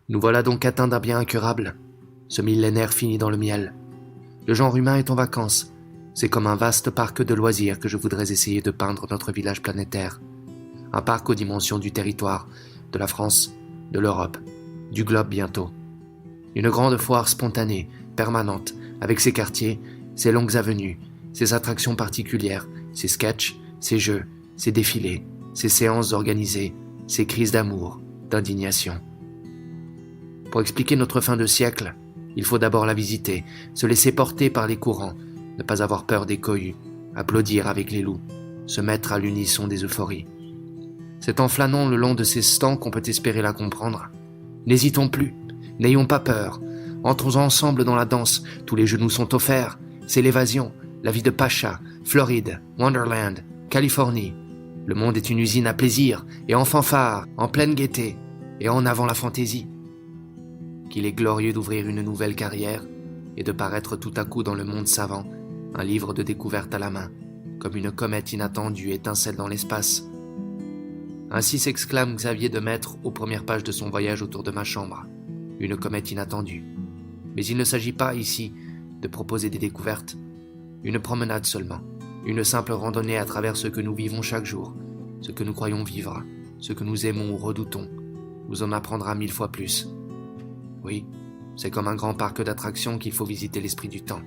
Nous voilà donc atteints d'un bien incurable. Ce millénaire finit dans le miel. Le genre humain est en vacances. C'est comme un vaste parc de loisirs que je voudrais essayer de peindre notre village planétaire. Un parc aux dimensions du territoire, de la France, de l'Europe, du globe bientôt. Une grande foire spontanée, permanente, avec ses quartiers, ses longues avenues, ses attractions particulières, ses sketchs, ses jeux, ses défilés, ses séances organisées, ses crises d'amour, d'indignation. Pour expliquer notre fin de siècle, il faut d'abord la visiter, se laisser porter par les courants, ne pas avoir peur des cohues, applaudir avec les loups, se mettre à l'unisson des euphories. C'est en flânant le long de ces stands qu'on peut espérer la comprendre. N'hésitons plus, n'ayons pas peur, entrons ensemble dans la danse, tous les genoux sont offerts, c'est l'évasion, la vie de Pacha, Floride, Wonderland, Californie. Le monde est une usine à plaisir et en fanfare, en pleine gaieté, et en avant la fantaisie. Qu'il est glorieux d'ouvrir une nouvelle carrière et de paraître tout à coup dans le monde savant, un livre de découverte à la main, comme une comète inattendue étincelle dans l'espace. Ainsi s'exclame Xavier de Maistre aux premières pages de son voyage autour de ma chambre. Une comète inattendue. Mais il ne s'agit pas ici de proposer des découvertes. Une promenade seulement. Une simple randonnée à travers ce que nous vivons chaque jour, ce que nous croyons vivre, ce que nous aimons ou redoutons, nous en apprendra 1000 fois plus. Oui, c'est comme un grand parc d'attractions qu'il faut visiter l'esprit du temps.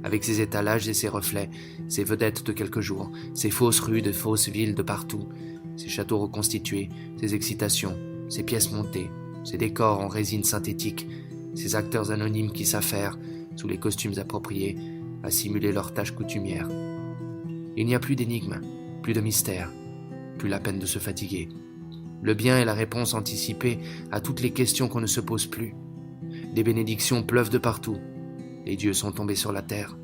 Avec ses étalages et ses reflets, ses vedettes de quelques jours, ses fausses rues de fausses villes de partout, ses châteaux reconstitués, ses excitations, ses pièces montées, ses décors en résine synthétique, ses acteurs anonymes qui s'affairent, sous les costumes appropriés, à simuler leurs tâches coutumières. Il n'y a plus d'énigmes, plus de mystères, plus la peine de se fatiguer. Le bien est la réponse anticipée à toutes les questions qu'on ne se pose plus. Des bénédictions pleuvent de partout. Les dieux sont tombés sur la terre.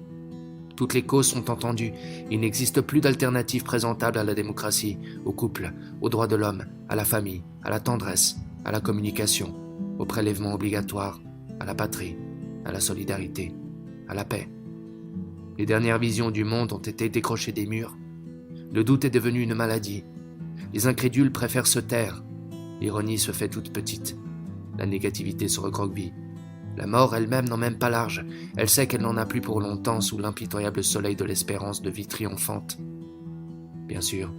Toutes les causes sont entendues. Il n'existe plus d'alternative présentable à la démocratie, au couple, aux droits de l'homme, à la famille, à la tendresse, à la communication, au prélèvement obligatoire, à la patrie, à la solidarité, à la paix. Les dernières visions du monde ont été décrochées des murs. Le doute est devenu une maladie. Les incrédules préfèrent se taire. L'ironie se fait toute petite. La négativité se recroqueville. La mort elle-même n'en même pas large. Elle sait qu'elle n'en a plus pour longtemps sous l'impitoyable soleil de l'espérance de vie triomphante. Bien sûr,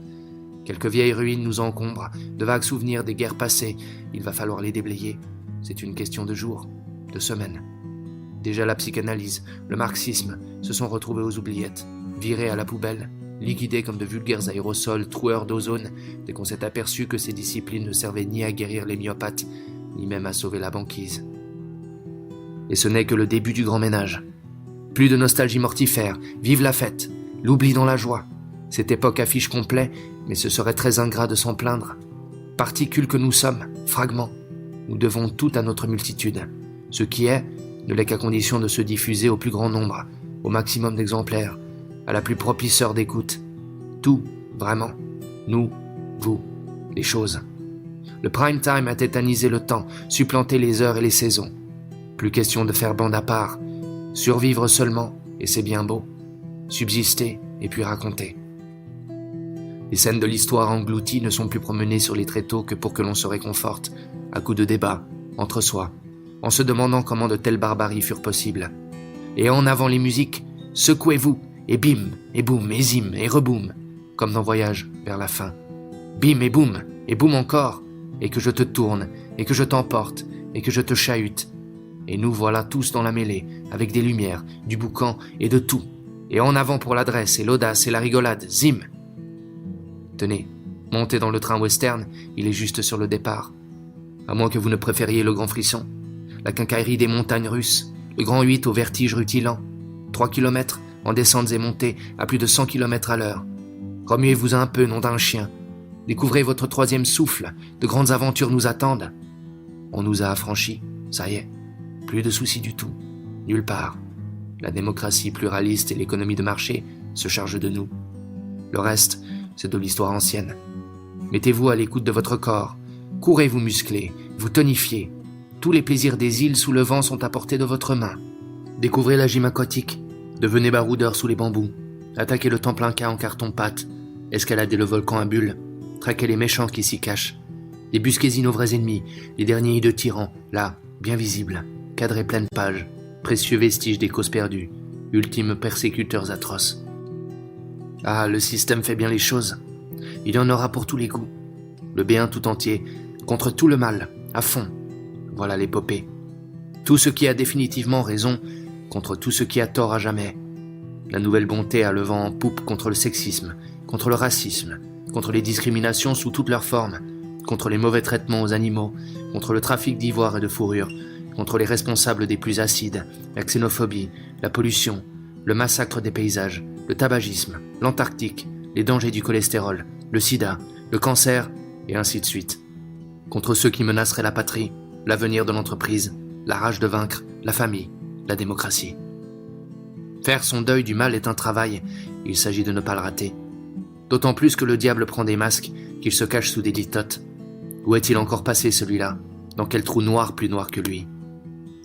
quelques vieilles ruines nous encombrent, de vagues souvenirs des guerres passées. Il va falloir les déblayer. C'est une question de jours, de semaines. Déjà la psychanalyse, le marxisme se sont retrouvés aux oubliettes, virés à la poubelle, liquidés comme de vulgaires aérosols troueurs d'ozone, dès qu'on s'est aperçu que ces disciplines ne servaient ni à guérir les myopathes, ni même à sauver la banquise. Et ce n'est que le début du grand ménage. Plus de nostalgie mortifère, vive la fête, l'oubli dans la joie. Cette époque affiche complet, mais ce serait très ingrat de s'en plaindre. Particules que nous sommes, fragments, nous devons tout à notre multitude. Ce qui est, ne l'est qu'à condition de se diffuser au plus grand nombre, au maximum d'exemplaires, à la plus propice heure d'écoute. Tout, vraiment. Nous, vous, les choses. Le prime time a tétanisé le temps, supplanté les heures et les saisons. Plus question de faire bande à part. Survivre seulement, et c'est bien beau. Subsister, et puis raconter. Les scènes de l'histoire englouties ne sont plus promenées sur les tréteaux que pour que l'on se réconforte, à coups de débat, entre soi, en se demandant comment de telles barbaries furent possibles. Et en avant les musiques, secouez-vous, et bim, et boum, et zim, et reboum, comme dans Voyage vers la fin. Bim et boum encore, et que je te tourne, et que je t'emporte, et que je te chahute. Et nous voilà tous dans la mêlée, avec des lumières, du boucan et de tout. Et en avant pour l'adresse et l'audace et la rigolade, zim. Tenez, montez dans le train western, il est juste sur le départ. À moins que vous ne préfériez le grand frisson, la quincaillerie des montagnes russes, le grand 8 au vertige rutilant, 3 kilomètres en descentes et montées à plus de 100 km à l'heure. Remuez-vous un peu, nom d'un chien. Découvrez votre 3e souffle, de grandes aventures nous attendent. On nous a affranchis, ça y est. Plus de soucis du tout, nulle part. La démocratie pluraliste et l'économie de marché se chargent de nous. Le reste, c'est de l'histoire ancienne. Mettez-vous à l'écoute de votre corps. Courez vous muscler, vous tonifier. Tous les plaisirs des îles sous le vent sont à portée de votre main. Découvrez la gym aquatique. Devenez baroudeur sous les bambous. Attaquez le temple inca en carton-pâte. Escaladez le volcan à bulles. Traquez les méchants qui s'y cachent. Débusquez-y nos vrais ennemis, les derniers hideux tyrans, là, bien visibles, cadrés pleine page, précieux vestiges des causes perdues, ultimes persécuteurs atroces. Ah, le système fait bien les choses. Il y en aura pour tous les goûts. Le bien tout entier, contre tout le mal, à fond. Voilà l'épopée. Tout ce qui a définitivement raison, contre tout ce qui a tort à jamais. La nouvelle bonté a le vent en poupe contre le sexisme, contre le racisme, contre les discriminations sous toutes leurs formes, contre les mauvais traitements aux animaux, contre le trafic d'ivoire et de fourrure, contre les responsables des plus acides, la xénophobie, la pollution, le massacre des paysages, le tabagisme, l'Antarctique, les dangers du cholestérol, le sida, le cancer, et ainsi de suite. Contre ceux qui menaceraient la patrie, l'avenir de l'entreprise, la rage de vaincre, la famille, la démocratie. Faire son deuil du mal est un travail, il s'agit de ne pas le rater. D'autant plus que le diable prend des masques, qu'il se cache sous des litotes. Où est-il encore passé celui-là? Dans quel trou noir plus noir que lui?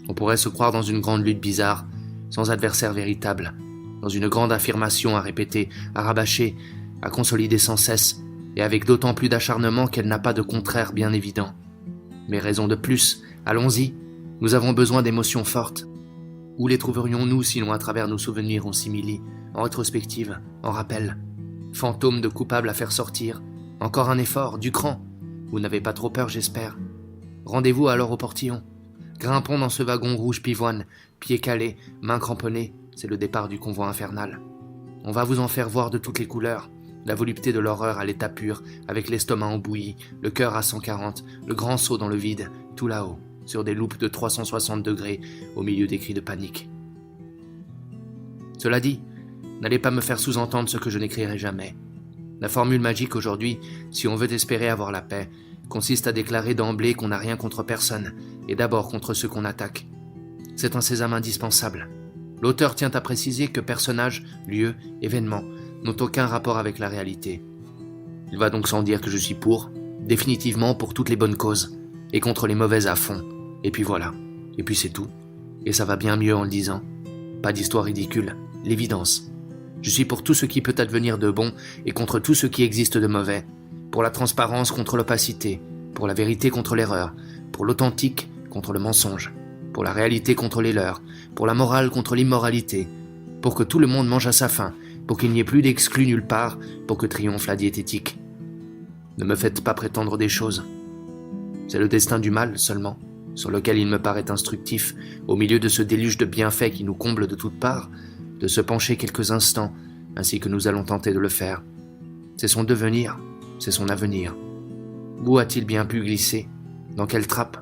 On pourrait se croire dans une grande lutte bizarre, sans adversaire véritable, dans une grande affirmation à répéter, à rabâcher, à consolider sans cesse, et avec d'autant plus d'acharnement qu'elle n'a pas de contraire bien évident. Mais raison de plus, allons-y, nous avons besoin d'émotions fortes. Où les trouverions-nous sinon à travers nos souvenirs en simili, en rétrospective, en rappel? Fantômes de coupables à faire sortir. Encore un effort, du cran. Vous n'avez pas trop peur, j'espère. Rendez-vous alors au portillon. Grimpons dans ce wagon rouge pivoine, pieds calés, mains cramponnées, c'est le départ du convoi infernal. On va vous en faire voir de toutes les couleurs, la volupté de l'horreur à l'état pur, avec l'estomac embouilli, le cœur à 140, le grand saut dans le vide, tout là-haut, sur des loupes de 360 degrés, au milieu des cris de panique. Cela dit, n'allez pas me faire sous-entendre ce que je n'écrirai jamais. La formule magique aujourd'hui, si on veut espérer avoir la paix, consiste à déclarer d'emblée qu'on n'a rien contre personne, et d'abord contre ceux qu'on attaque. C'est un sésame indispensable. L'auteur tient à préciser que personnages, lieux, événements n'ont aucun rapport avec la réalité. Il va donc sans dire que je suis définitivement pour toutes les bonnes causes, et contre les mauvaises à fond. Et puis voilà, et puis c'est tout. Et ça va bien mieux en le disant. Pas d'histoire ridicule, l'évidence. Je suis pour tout ce qui peut advenir de bon et contre tout ce qui existe de mauvais. Pour la transparence contre l'opacité, pour la vérité contre l'erreur, pour l'authentique contre le mensonge, pour la réalité contre les leurs, pour la morale contre l'immoralité, pour que tout le monde mange à sa faim, pour qu'il n'y ait plus d'exclus nulle part, pour que triomphe la diététique. Ne me faites pas prétendre des choses. C'est le destin du mal seulement, sur lequel il me paraît instructif, au milieu de ce déluge de bienfaits qui nous comble de toutes parts, de se pencher quelques instants, ainsi que nous allons tenter de le faire. C'est son devenir, c'est son avenir. Où a-t-il bien pu glisser? Dans quelle trappe?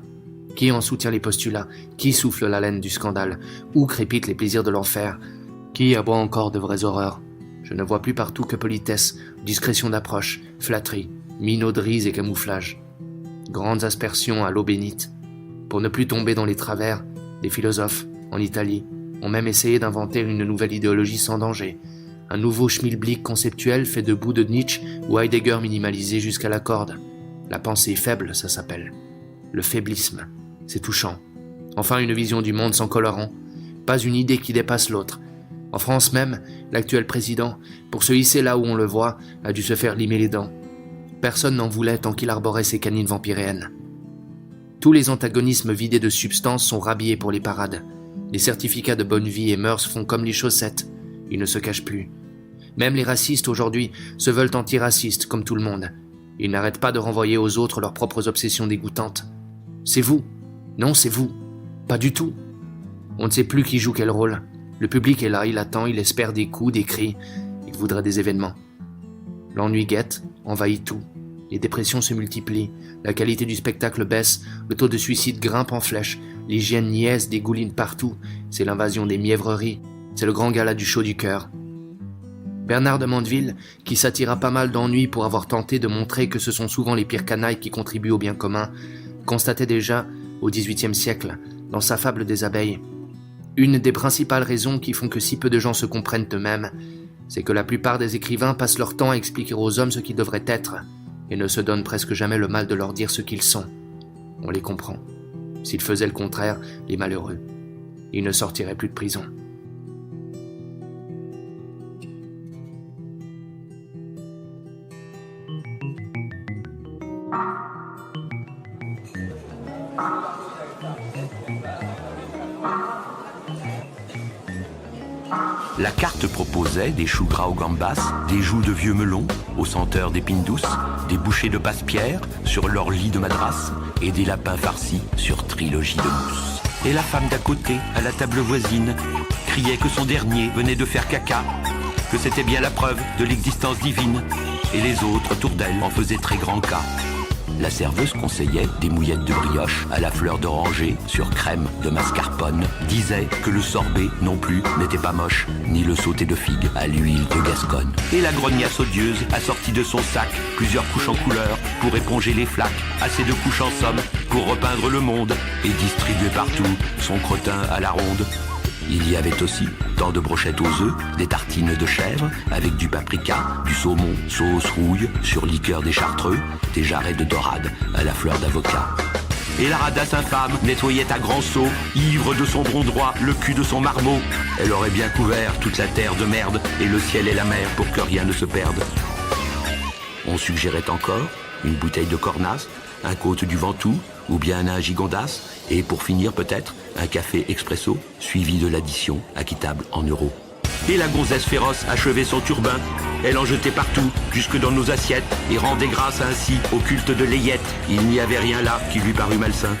Qui en soutient les postulats? Qui souffle l'haleine du scandale? Où crépitent les plaisirs de l'enfer? Qui aboie encore de vraies horreurs? Je ne vois plus partout que politesse, discrétion d'approche, flatterie, minauderies et camouflage. Grandes aspersions à l'eau bénite. Pour ne plus tomber dans les travers, des philosophes, en Italie, ont même essayé d'inventer une nouvelle idéologie sans danger. Un nouveau schmilblick conceptuel fait de bouts de Nietzsche ou Heidegger minimalisé jusqu'à la corde. La pensée faible, ça s'appelle. Le faiblisme, c'est touchant. Enfin une vision du monde sans colorant. Pas une idée qui dépasse l'autre. En France même, l'actuel président, pour se hisser là où on le voit, a dû se faire limer les dents. Personne n'en voulait tant qu'il arborait ses canines vampiréennes. Tous les antagonismes vidés de substance sont rhabillés pour les parades. Les certificats de bonne vie et mœurs font comme les chaussettes. Ils ne se cachent plus. Même les racistes aujourd'hui se veulent antiracistes comme tout le monde. Ils n'arrêtent pas de renvoyer aux autres leurs propres obsessions dégoûtantes. C'est vous. Non, c'est vous. Pas du tout. On ne sait plus qui joue quel rôle. Le public est là, il attend, il espère des coups, des cris. Il voudrait des événements. L'ennui guette, envahit tout. Les dépressions se multiplient, la qualité du spectacle baisse, le taux de suicide grimpe en flèche, l'hygiène niaise dégouline partout, c'est l'invasion des mièvreries, c'est le grand gala du chaud du cœur. Bernard de Mandeville, qui s'attira pas mal d'ennuis pour avoir tenté de montrer que ce sont souvent les pires canailles qui contribuent au bien commun, constatait déjà, au XVIIIe siècle, dans sa fable des abeilles, une des principales raisons qui font que si peu de gens se comprennent eux-mêmes, c'est que la plupart des écrivains passent leur temps à expliquer aux hommes ce qu'ils devraient être, et ne se donnent presque jamais le mal de leur dire ce qu'ils sont. On les comprend. S'ils faisaient le contraire, les malheureux, ils ne sortiraient plus de prison. La carte proposait des choux gras aux gambas, des joues de vieux melons aux senteurs d'épines douces, des bouchées de passe-pierre sur leur lit de madras et des lapins farcis sur trilogie de mousse. Et la femme d'à côté, à la table voisine, criait que son dernier venait de faire caca, que c'était bien la preuve de l'existence divine, et les autres autour d'elle en faisaient très grand cas. La serveuse conseillait des mouillettes de brioche à la fleur d'oranger sur crème de mascarpone, disait que le sorbet non plus n'était pas moche, ni le sauté de figue à l'huile de Gascogne. Et la grognasse odieuse a sorti de son sac plusieurs couches en couleur pour éponger les flaques, assez de couches en somme pour repeindre le monde et distribuer partout son crottin à la ronde. Il y avait aussi tant de brochettes aux œufs, des tartines de chèvre avec du paprika, du saumon, sauce rouille sur liqueur des chartreux, des jarrets de dorade à la fleur d'avocat. Et la radasse infâme nettoyait à grands seaux, ivre de son bron droit, le cul de son marmot. Elle aurait bien couvert toute la terre de merde et le ciel et la mer pour que rien ne se perde. On suggérait encore une bouteille de cornasse, un côte du Ventoux, ou bien un gigondas, et pour finir peut-être, un café expresso, suivi de l'addition, acquittable en euros. Et la gonzesse féroce achevait son turbin. Elle en jetait partout, jusque dans nos assiettes, et rendait grâce ainsi au culte de l'ayette. Il n'y avait rien là qui lui parut malsain.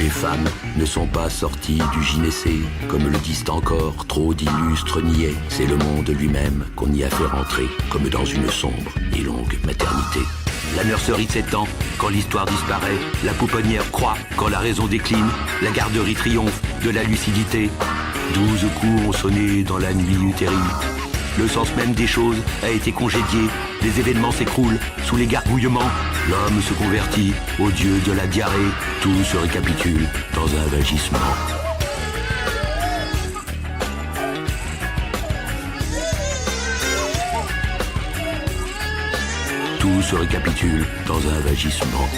Les femmes ne sont pas sorties du gynécée, comme le disent encore trop d'illustres niais. C'est le monde lui-même qu'on y a fait rentrer, comme dans une sombre et longue maternité. La nurserie s'étend quand l'histoire disparaît, la pouponnière croît quand la raison décline, la garderie triomphe de la lucidité. 12 coups ont sonné dans la nuit utérine. Le sens même des choses a été congédié, les événements s'écroulent sous les gargouillements. L'homme se convertit au dieu de la diarrhée, tout se récapitule dans un vagissement. Tout se récapitule dans un vagissement.